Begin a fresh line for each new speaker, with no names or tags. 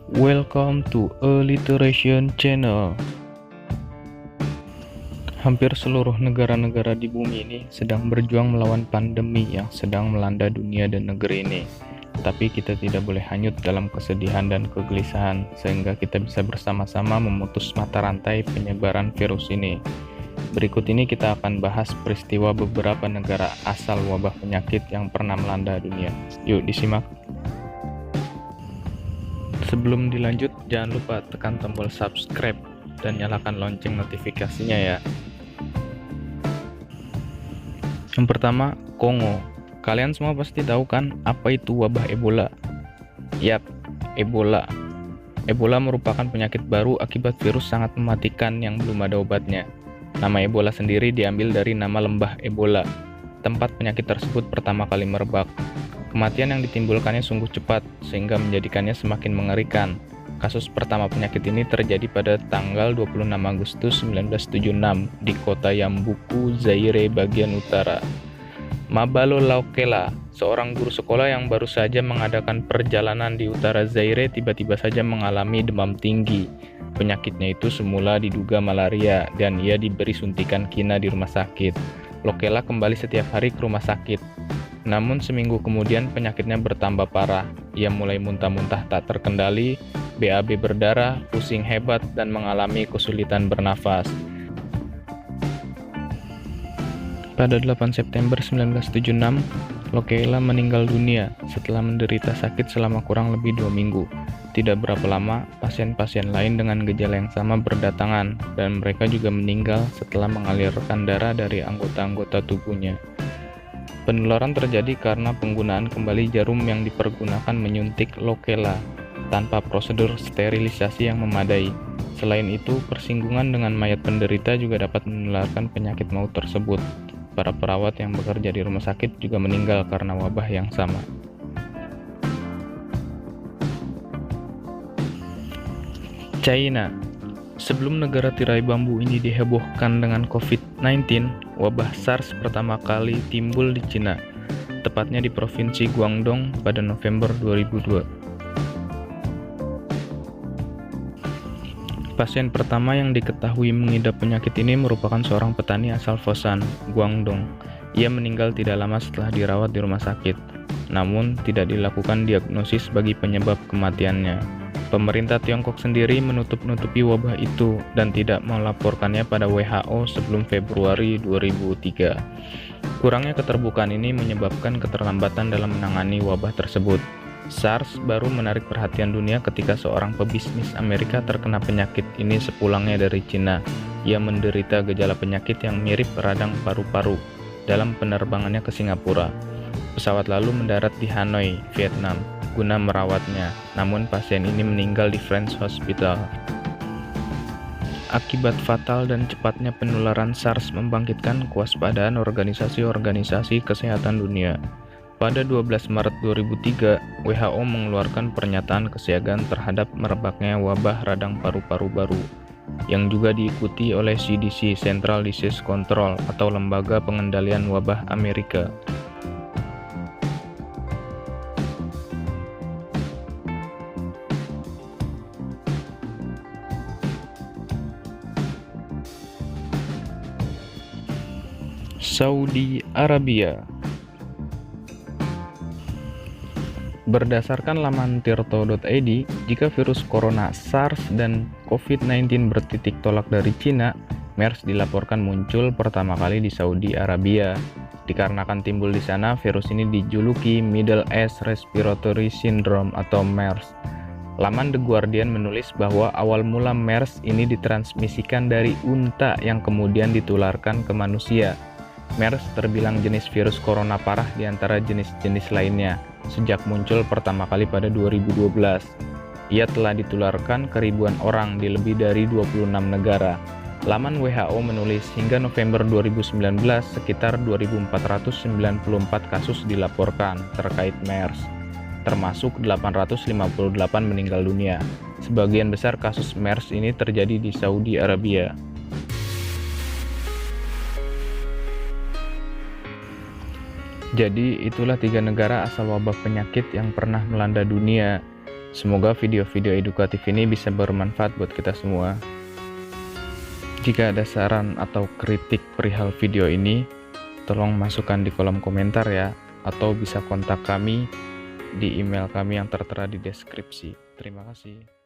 Welcome to Alliteration Channel. Hampir seluruh negara-negara di bumi ini sedang berjuang melawan pandemi yang sedang melanda dunia dan negeri ini. Tapi kita tidak boleh hanyut dalam kesedihan dan kegelisahan, sehingga kita bisa bersama-sama memutus mata rantai penyebaran virus ini. Berikut ini kita akan bahas peristiwa beberapa negara asal wabah penyakit yang pernah melanda dunia. Yuk disimak. Sebelum dilanjut, jangan lupa tekan tombol subscribe dan nyalakan lonceng notifikasinya ya. Yang pertama, Kongo. Kalian semua pasti tahu kan apa itu wabah Ebola? Yap, Ebola. Ebola merupakan penyakit baru akibat virus sangat mematikan yang belum ada obatnya. Nama Ebola sendiri diambil dari nama lembah Ebola, tempat penyakit tersebut pertama kali merebak. Kematian yang ditimbulkannya sungguh cepat, sehingga menjadikannya semakin mengerikan. Kasus pertama penyakit ini terjadi pada tanggal 26 Agustus 1976 di kota Yambuku, Zaire bagian utara. Mabalo Laukela, seorang guru sekolah yang baru saja mengadakan perjalanan di utara Zaire, tiba-tiba saja mengalami demam tinggi. Penyakitnya itu semula diduga malaria, dan ia diberi suntikan kina di rumah sakit. Laukela kembali setiap hari ke rumah sakit. Namun seminggu kemudian penyakitnya bertambah parah. Ia mulai muntah-muntah tak terkendali, BAB berdarah, pusing hebat, dan mengalami kesulitan bernafas. Pada 8 September 1976, Laukela meninggal dunia setelah menderita sakit selama kurang lebih 2 minggu. Tidak berapa lama, pasien-pasien lain dengan gejala yang sama berdatangan, dan mereka juga meninggal setelah mengalirkan darah dari anggota-anggota tubuhnya. Penularan terjadi karena penggunaan kembali jarum yang dipergunakan menyuntik Laukela tanpa prosedur sterilisasi yang memadai. Selain itu, persinggungan dengan mayat penderita juga dapat menularkan penyakit maut tersebut. Para perawat yang bekerja di rumah sakit juga meninggal karena wabah yang sama. China. Sebelum negara tirai bambu ini dihebohkan dengan COVID-19, wabah SARS pertama kali timbul di Cina, tepatnya di Provinsi Guangdong pada November 2002. Pasien pertama yang diketahui mengidap penyakit ini merupakan seorang petani asal Foshan, Guangdong. Ia meninggal tidak lama setelah dirawat di rumah sakit, namun tidak dilakukan diagnosis bagi penyebab kematiannya. Pemerintah Tiongkok sendiri menutup-nutupi wabah itu dan tidak melaporkannya pada WHO sebelum Februari 2003. Kurangnya keterbukaan ini menyebabkan keterlambatan dalam menangani wabah tersebut. SARS baru menarik perhatian dunia ketika seorang pebisnis Amerika terkena penyakit ini sepulangnya dari Cina. Ia menderita gejala penyakit yang mirip radang paru-paru dalam penerbangannya ke Singapura. Pesawat lalu mendarat di Hanoi, Vietnam, guna merawatnya, namun pasien ini meninggal di French Hospital. Akibat fatal dan cepatnya penularan SARS membangkitkan kewaspadaan organisasi-organisasi kesehatan dunia. Pada 12 Maret 2003, WHO mengeluarkan pernyataan kesiagaan terhadap merebaknya wabah radang paru-paru baru, yang juga diikuti oleh CDC, Central Disease Control, atau Lembaga Pengendalian Wabah Amerika. Saudi Arabia. Berdasarkan laman tirto.id, jika virus corona, SARS, dan COVID-19 bertitik tolak dari Cina, MERS dilaporkan muncul pertama kali di Saudi Arabia. Dikarenakan timbul di sana, virus ini dijuluki Middle East Respiratory Syndrome atau MERS. Laman The Guardian menulis bahwa awal mula MERS ini ditransmisikan dari unta yang kemudian ditularkan ke manusia. MERS terbilang jenis virus corona parah di antara jenis-jenis lainnya, sejak muncul pertama kali pada 2012. Ia telah ditularkan ke ribuan orang di lebih dari 26 negara. Laman WHO menulis hingga November 2019 sekitar 2.494 kasus dilaporkan terkait MERS, termasuk 858 meninggal dunia. Sebagian besar kasus MERS ini terjadi di Saudi Arabia. Jadi itulah 3 negara asal wabah penyakit yang pernah melanda dunia. Semoga video-video edukatif ini bisa bermanfaat buat kita semua. Jika ada saran atau kritik perihal video ini, tolong masukkan di kolom komentar ya, atau bisa kontak kami di email kami yang tertera di deskripsi. Terima kasih.